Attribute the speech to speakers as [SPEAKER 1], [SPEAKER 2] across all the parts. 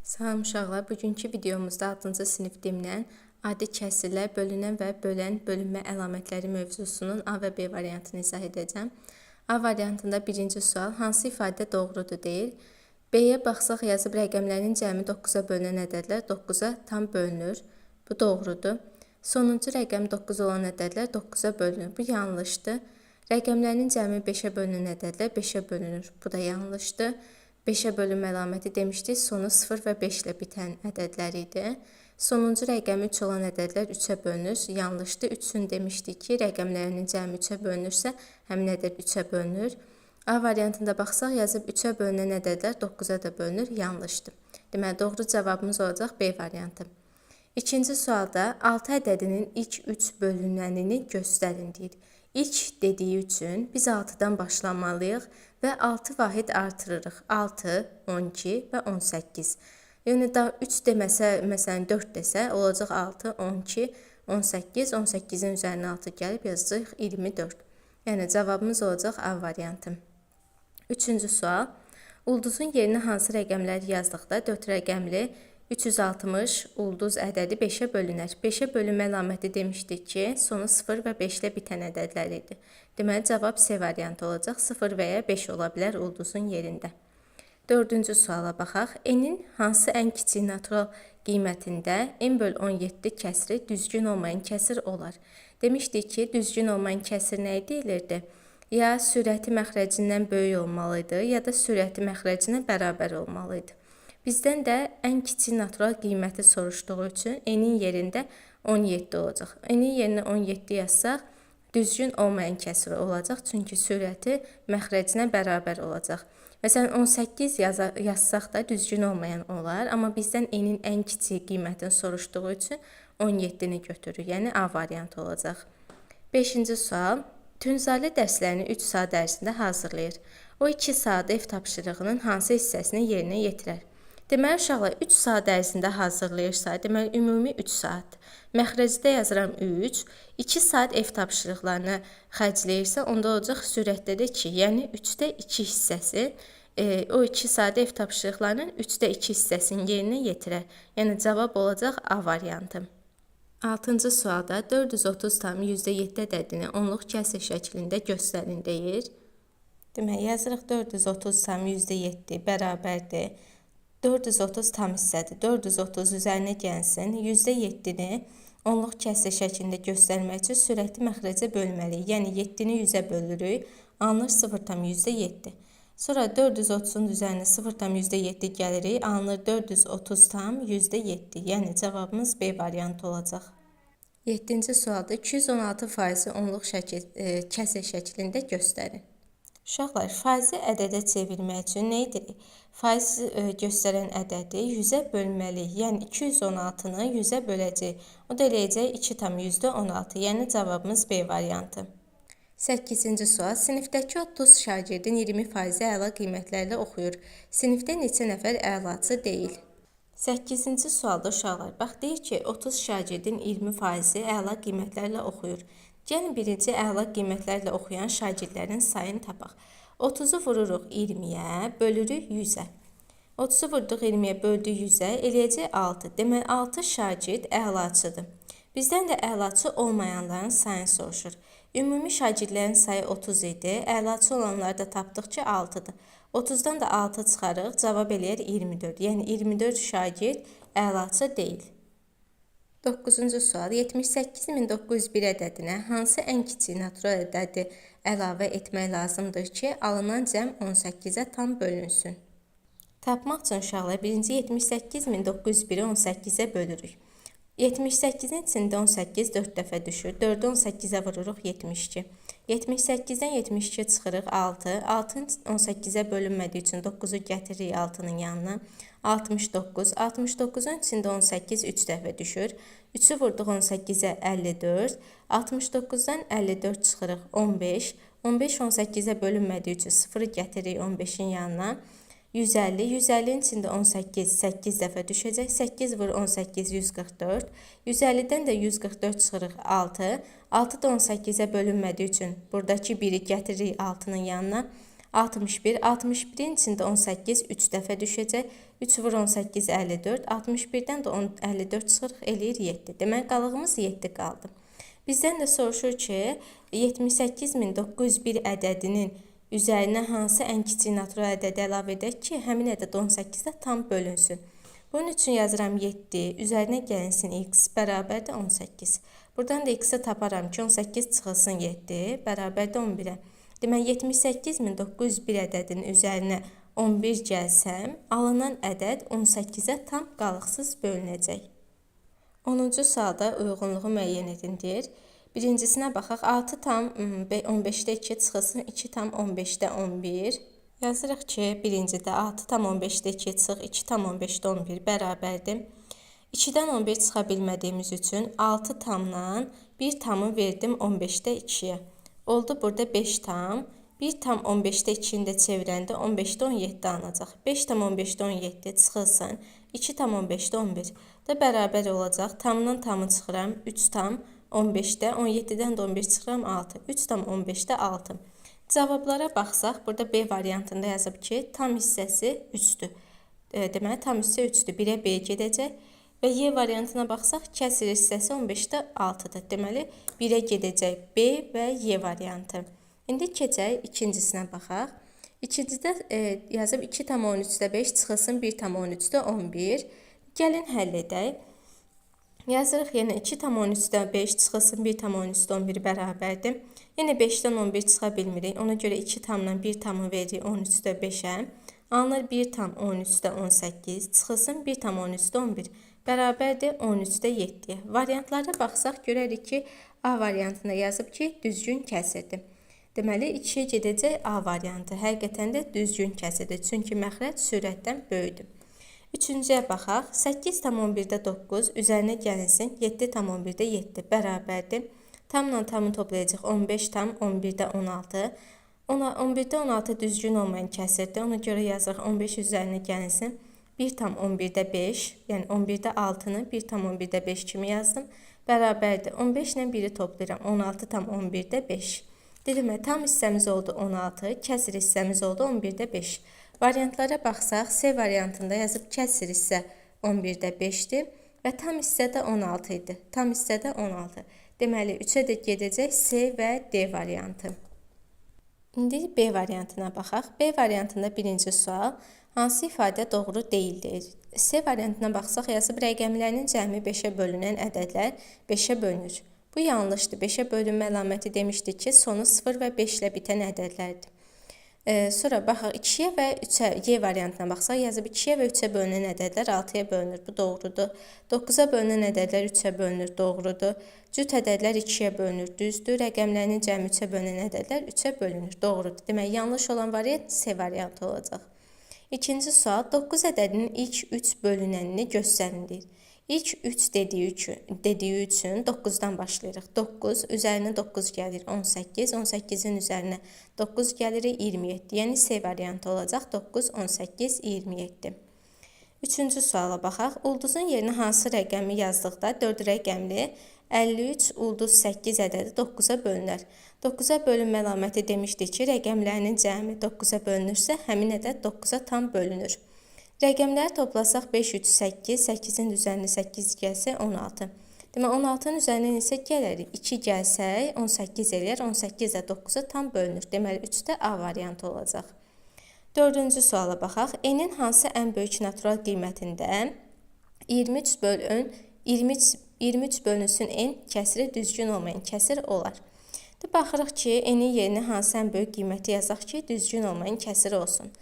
[SPEAKER 1] Salam uşaqlar, bugünkü videomuzda 6-cı sinif dildən adi kəsirlər, bölünən və bölünmə əlamətləri mövzusunun A və B variantını izah edəcəm. A variantında birinci sual, hansı ifadə doğrudur deyil. B-yə baxsaq yazıb rəqəmlərin cəmi 9-a bölünən ədədlər 9-a tam bölünür. Bu doğrudur. Sonuncu rəqəm 9 olan ədədlər 9-a bölünür. Bu yanlışdır. Rəqəmlərin cəmi 5-ə bölünən ədədlər 5-ə bölünür. Bu da yanlışdır. 5-ə bölünmə əlaməti demişdik, sonu 0 və 5 ilə bitən ədədlər idi. Sonuncu rəqəmi 3 olan ədədlər 3-ə bölünür. Yanlışdır. 3-ün demişdik ki, rəqəmlərinin cəmi 3-ə bölünürsə, həmin ədəd 3-ə bölünür. A variantında baxsaq, yazıb 3-ə bölünən ədədlər 9-a da bölünür. Yanlışdır. Deməli, doğru cavabımız olacaq B variantı. İkinci sualda 6 ədədinin ilk 3 bölünənini göstərin deyir. İlk dediyi üçün biz 6-dan başlamalıyıq və 6 vahid artırırıq. 6, 12 və 18. Yəni, 3 deməsə, məsələn 4 desə, olacaq 6, 12, 18. 18-in üzərinə 6 gəlib yazacaq 24. Yəni, cavabımız olacaq A variantı. Üçüncü sual. Ulduzun yerinə hansı rəqəmləri yazdıqda 4 rəqəmli 360 ulduz ədədi 5-ə bölünər. 5-ə bölünmə əlaməti demişdik ki, sonu 0 və 5 ilə bitən ədədlər idi. Deməli, cavab C variantı olacaq. 0 və ya 5 ola bilər ulduzun yerində. Dördüncü suala baxaq. N-in hansı ən kiçik natural qiymətində n böl 17 kəsri düzgün olmayan kəsir olar? Demişdik ki, düzgün olmayan kəsir nə deyilirdi? Ya sürəti məxrəcindən böyük olmalıydı, ya da sürəti məxrəcinə bərabər olmalıydı. Bizdən də ən kiçik natural qiyməti soruşduğu üçün n-in yerində 17 olacaq. N-in yerinə 17 yazsaq, düzgün olmayan kəsir olacaq, çünki sürəti məxrəcinə bərabər olacaq. Məsələn, 18 yazsaq da düzgün olmayan olar, amma bizdən n-in ən kiçik qiymətini soruşduğu üçün 17-ni götürürük, yəni A variantı olacaq. 5-ci sual. Tünzalə dərslərini 3 saat ərzində hazırlayır. O 2 saat ev tapşırığının hansı hissəsini yerinə yetirər? Deməli, uşaqlar 3 saat ərzində hazırlayırsa, deməli, ümumi 3 saat. Məxrəcdə yazıram 3, 2 saat ev tapşırıqlarını xərcləyirsə, onda olacaq sürətdə də 2, yəni 3də 2 hissəsi, o 2 saat ev tapşırıqlarının 3də 2 hissəsini yerinə yetirər. Yəni, cavab olacaq A variantı. 6-cı sualda 430 tam %7 ədədini onluq kəsr şəklində göstərin deyir. Deməli, yazırıq 430 tam %7 bərabərdir. 430 tam hissədir. 430 üzərinə gəlsin. %7-ni onluq kəsr şəklində göstərmək üçün sürəti məxrəcə bölməliyik. Yəni, 7-ni 100-ə bölürük. Alınır 0,7. Sonra 430-un üzərinə 0,7 gəlirik. Alınır 430 tam %7. Yəni, cavabımız B variantı olacaq. 7-ci sualda 216% onluq kəsr şəklində göstərin. Uşaqlar, faizi ədədə çevirmək üçün nə edirik? Faiz göstərən ədədi 100-ə bölməliyik. Yəni, 216-nı 100-ə böləcək. O da eləyəcək 2,16. Yəni, cavabımız B variantı. 8-ci sual. Sinifdəki 30 şagirdin 20% əla qiymətlərlə oxuyur. Sinifdə neçə nəfər əlaçı deyil? 8-ci sualda uşaqlar, bax, deyir ki, 30 şagirdin 20% əla qiymətlərlə oxuyur. Gəlin, birinci əla qiymətlərlə oxuyan şagirdlərin sayını tapaq. 30-u vururuq 20-yə, bölürük 100-ə. 30-u vurduq 20-yə, böldük 100-ə, eləyəcək 6. Deməli, 6 şagird əlaçıdır. Bizdən də əlaçı olmayanların sayını soruşur. Ümumi şagirdlərin sayı 30 idi, əlaçı olanları da tapdıq ki, 6-dır. 30-dan da 6 çıxarıq, cavab eləyər 24. Yəni, 24 şagird əlaçı deyil. 9-cu sual. 78.901 ədədinə hansı ən kiçik natural ədədi əlavə etmək lazımdır ki, alınan cəm 18-ə tam bölünsün? Tapmaq üçün uşaqlar, birinci 78.901-i 18-ə bölürük. 78-in içində 18 4 dəfə düşür. 4-ü 18-ə vururuq 72. 78-dən 72 çıxırıq 6. 6-ın 18-ə bölünmədiyi üçün 9-u gətiririk 6-nın yanına. 69. 69-un içində 18 3 dəfə düşür. 3-ü vurduq 18-ə 54. 69-dan 54 çıxırıq 15. 15 18-ə bölünmədiyi üçün 0-ı gətiririk 15-in yanına. 150. 150-nin içində 18 8 dəfə düşəcək. 8 vur 18 144. 150-dən də 144 çıxırıq 6. 6 da 18-ə bölünmədiyi üçün buradakı 1-i gətiririk 6-nın yanına. 61. 61-in içində 18 3 dəfə düşəcək. 3 vur 18 54. 61-dən də 54 çıxırıq, eləyir 7. Demək, qalığımız 7 qaldı. Bizdən də soruşur ki, 78901 ədədinin üzərinə hansı ən kiçik natural ədədi əlavə edək ki, həmin ədəd 18-də tam bölünsün. Bunun üçün yazıram 7, üzərinə gəlinsin x bərabərdir 18. Buradan da x-i taparam ki, 18 çıxılsın 7 bərabərdir 11-ə. Demək, 78901 ədədinin üzərinə 11 gəlsəm, alınan ədəd 18-ə tam qalıqsız bölünəcək. 10-cu sualda uyğunluğu müəyyən edindir. Birincisinə baxaq. 6 tam 15-də 2 çıxılsın 2 tam 15-də 11. Yazırıq ki, birincidə 6 tam 15-də 2 çıx 2 tam 15-də 11 bərabərdir. 2-dən 11 çıxa bilmədiyimiz üçün 6 tamdan 1 tamı verdim 15-də 2-yə. Oldu burada 5 tam. 1 tam 15-də 2-ni də çevirəndə 15-də 17 alınacaq. 5 tam 15-də 17 çıxılsın 2 tam 15-də 11 da bərabər olacaq. Tamdan tamı çıxıram 3 tam 15-də 17-dən də 11 çıxıram 6. 3 tam 15-də 6. Cavablara baxsaq, burada B variantında yazıb ki, tam hissəsi 3-dür. Deməli, tam hissə 3-dür. 1-ə B gedəcək. Və Y variantına baxsaq, kəsr hissəsi 15-də 6-dır. Deməli, 1-ə gedəcək B və Y variantı. İndi keçək ikincisinə baxaq. İkincidə yazıb 2 tam 13-də 5 çıxılsın 1 tam 13-də 11. Gəlin həll edək. Yazırıq yenə 2 tam 13-də 5 çıxılsın 1 tam 13-də 11 bərabərdir. Yenə 5-dən 11 çıxa bilmirik. Ona görə 2 tamdan 1 tamı veririk 13-də 5-ə. Alınır 1 tam 13-də 18 çıxılsın 1 tam 13-də 11 bərabərdir 13-də 7-yə. Variantlara baxsaq görərik ki, A variantında yazıb ki, düzgün kəsirdir. Deməli, 2-yə gedəcək A variantı. Həqiqətən də düzgün kəsirdir. Çünki məxrəc sürətdən böyüdür. Üçüncüyə baxaq. 8 tam 11-də 9 üzərinə gəlinsin 7 tam 11-də 7 bərabərdir. Tamla tamı toplayacaq 15 tam 11-də 16. 11-də 16 düzgün olmayan kəsirdir. Ona görə yazırıq 15 üzərinə gəlinsin 1 tam 11-də 5. Yəni 11-də 6-nı 1 tam 11-də 5 kimi yazdım. Bərabərdir. 15 ilə 1-i toplayıram. 16 tam 11-də 5. Demək, tam hissəmiz oldu 16, kəsr hissəmiz oldu 11-də 5. Variantlara baxsaq, C variantında yazıb kəsr hissə 11-də 5-dir və tam hissə də 16 idi. Tam hissə də 16. Deməli, 3-ə də gedəcək C və D variantı. İndi B variantına baxaq. B variantında birinci sual, hansı ifadə doğru deyildir? C variantına baxsaq, yazıb rəqəmlərinin cəmi 5-ə bölünən ədədlər 5-ə bölünür. Bu yanlışdır. 5-ə bölünmə əlaməti demişdik ki, sonu 0 və 5 ilə bitən ədədlərdir. Sonra baxaq 2-yə və 3-ə, Y variantına baxsaq, yazıb 2-yə və 3-ə bölünən ədədlər 6-ya bölünür. Bu doğrudur. 9-a bölünən ədədlər 3-ə bölünür. Doğrudur. Cüt ədədlər 2-yə bölünür. Düzdür. Rəqəmlərinin cəmi 3-ə bölünən ədədlər 3-ə bölünür. Doğrudur. Demək, yanlış olan variant C variantı olacaq. İkinci sual, 9 ədədinin ilk 3 bölünənini göstərin deyir. İlk 3 dediyi üçün 9-dan başlayırıq. 9, üzərinə 9 gəlir 18, 18-in üzərinə 9 gəlir 27. Yəni C variantı olacaq 9, 18, 27. Üçüncü suala baxaq. Ulduzun yerinə hansı rəqəmi yazdıqda 4 rəqəmli 53 ulduz 8 ədədi 9-a bölünər. 9-a bölünmə əlaməti demişdik ki, rəqəmlərinin cəmi 9-a bölünürsə, həmin ədəd 9-a tam bölünür. Rəqəmləri toplasaq 5, 3, 8, 8-in üzərinə 8 gəlsə 16. Demək, 16-nın üzərinə isə gələrik. 2 gəlsək 18 eləyər, 18 də 9-a tam bölünür. Deməli, 3-də A variantı olacaq. Dördüncü suala baxaq. N-in hansı ən böyük natural qiymətində 23 bölünsün N kəsiri düzgün olmayan kəsir olar. Baxırıq ki, N-in yerinə hansı ən böyük qiyməti yazaq ki, düzgün olmayan kəsir olsun.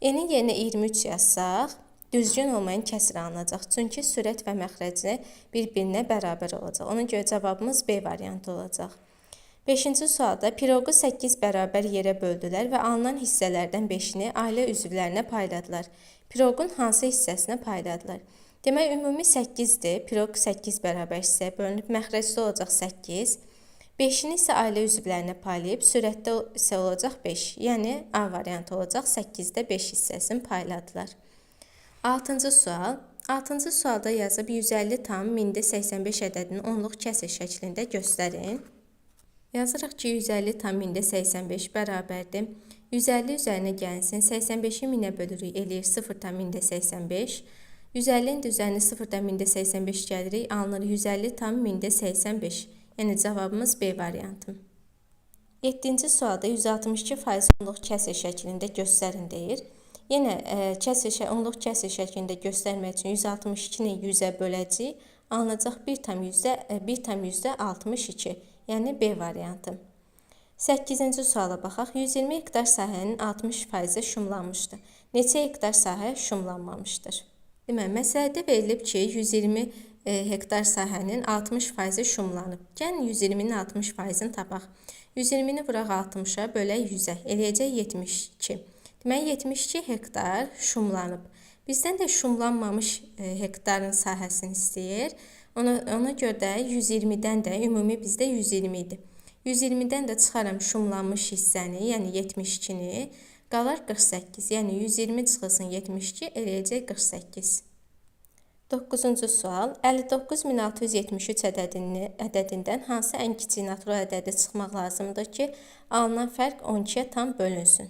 [SPEAKER 1] N-in yerinə 23 yazsaq, düzgün olmayan kəsir alınacaq. Çünki sürət və məxrəci bir-birinə bərabər olacaq. Ona görə cavabımız B variantı olacaq. 5-ci sualda piroqu 8 bərabər yerə böldülər və alınan hissələrdən 5-ni ailə üzvlərinə payladılar. Piroqun hansı hissəsinə payladılar? Demək, ümumi 8-dir. Piroq 8 bərabər hissəyə bölünüb, məxrəcdə olacaq 8. 5-ni isə ailə üzvlərinə paylayıb, sürətdə isə olacaq 5. Yəni, A variantı olacaq 8-də 5 hissəsini payladılar. 6-cı sual. 6-cı sualda yazıb 150 tam 1000-də 85 ədədini onluq kəsir şəklində göstərin. Yazırıq ki, 150 tam 1000-də 85 bərabərdir. 150 üzərinə gəlsin. 85-i 1000-ə bölürük, eləyir 0,85. 150-nin də üzərinə 0,85 gəlirik, alınır 150 tam 1000-85. Yəni cavabımız B variantı. 7-ci sualda 162% onluq kəsr şəklində göstərin deyir. Yenə onluq kəsr şəklində göstərmək üçün 162-ni 100-ə böləcəyik. Alınacaq 1,62, yəni B variantı. 8-ci suala baxaq. 120 hektar sahənin 60%-i şumlanmışdır. Neçə hektar sahə şumlanmamışdır? Deməli, məsələdə verilib ki, 120 hektar sahənin 60%-i şumlanıb. Gəlin 120-nin 60%-ni tapaq. 120-ni vuraq 60-a, bölək 100-ə. Eləyəcək 72. Deməli, 72 hektar şumlanıb. Bizdən də şumlanmamış hektarın sahəsini istəyir. Ona görə də 120-dən də, ümumi bizdə 120 idi. 120-dən də çıxaram şumlanmış hissəni, yəni 72-ni, qalar 48. Yəni 120 çıxılsın 72, eləyəcək 48. 9-cu sual. 59673 ədədindən hansı ən kiçik natural ədədi çıxmaq lazımdır ki, alınan fərq 12-yə tam bölünsün?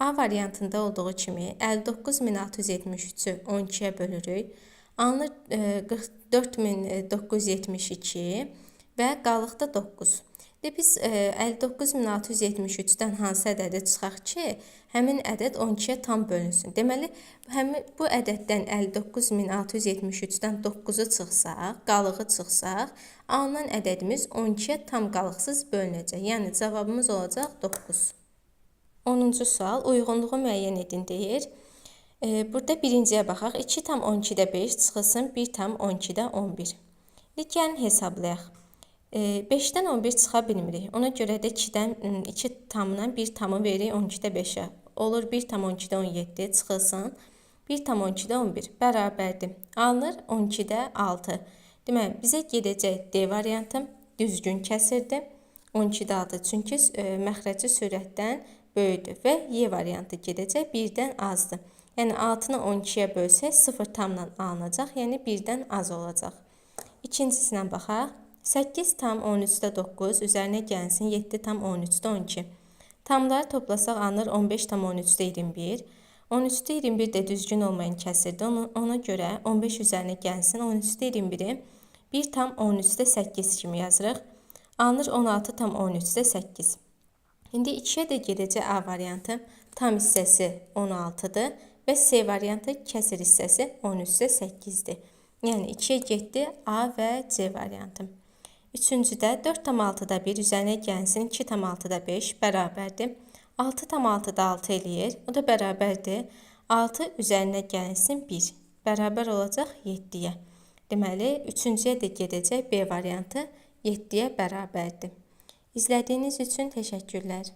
[SPEAKER 1] A variantında olduğu kimi 59673-ü 12-yə bölürük. Alınır 44972 və qalıqda 9. Biz 59673-dən hansı ədədi çıxaq ki, həmin ədəd 12-yə tam bölünsün. Deməli, bu ədəddən 59673-dən 9-u çıxsaq, qalığı çıxsaq, alınan ədədimiz 12-yə tam qalıqsız bölünəcək. Yəni, cavabımız olacaq 9. 10-cu sual, uyğunluğu müəyyən edin deyir. Burada birinciyə baxaq. 2 tam 12-də 5 çıxılsın 1 tam 12-də 11. Gəlin hesablayaq. 5-dən 11 çıxa bilmirik. Ona görə də 2 tamdan 1 tamı veririk 12-də 5-ə. Olur 1 tam 12-də 17 çıxılsın 1 tam 12-də 11 bərabərdir. Alınır 12-də 6. Deməli, bizə gedəcək D variantı düzgün kəsirdir. 12-də 6 çünki məxrəci sürətdən böyüdür və Y variantı gedəcək 1-dən azdır. Yəni 6-nı 12-yə bölsək 0 tamla alınacaq, yəni 1-dən az olacaq. İkincisinə baxaq. 8 tam 13-də 9 üzərinə gəlsin 7 tam 13-də 12. Tamları toplasaq alınır 15 tam 13-də 21. 13-də 21 də düzgün olmayan kəsirdir. Ona görə 15 üzərinə gəlsin 13-də 21-i 1 tam 13-də 8 kimi yazırıq. Alınır 16 tam 13-də 8. İndi 2-yə də gedəcək A variantı. Tam hissəsi 16-dır və C variantı kəsir hissəsi 13-də 8-dir. Yəni 2-yə getdi A və C variantı. Üçüncüdə 4 tam 6-da 1 üzərinə gəlsin 2 tam 6-da 5 bərabərdir. 6 tam 6-da 6 eləyir. O da bərabərdir. 6 üzərinə gəlsin 1. Bərabər olacaq 7-yə. Deməli, üçüncüyə də gedəcək B variantı 7-yə bərabərdir. İzlədiyiniz üçün təşəkkürlər.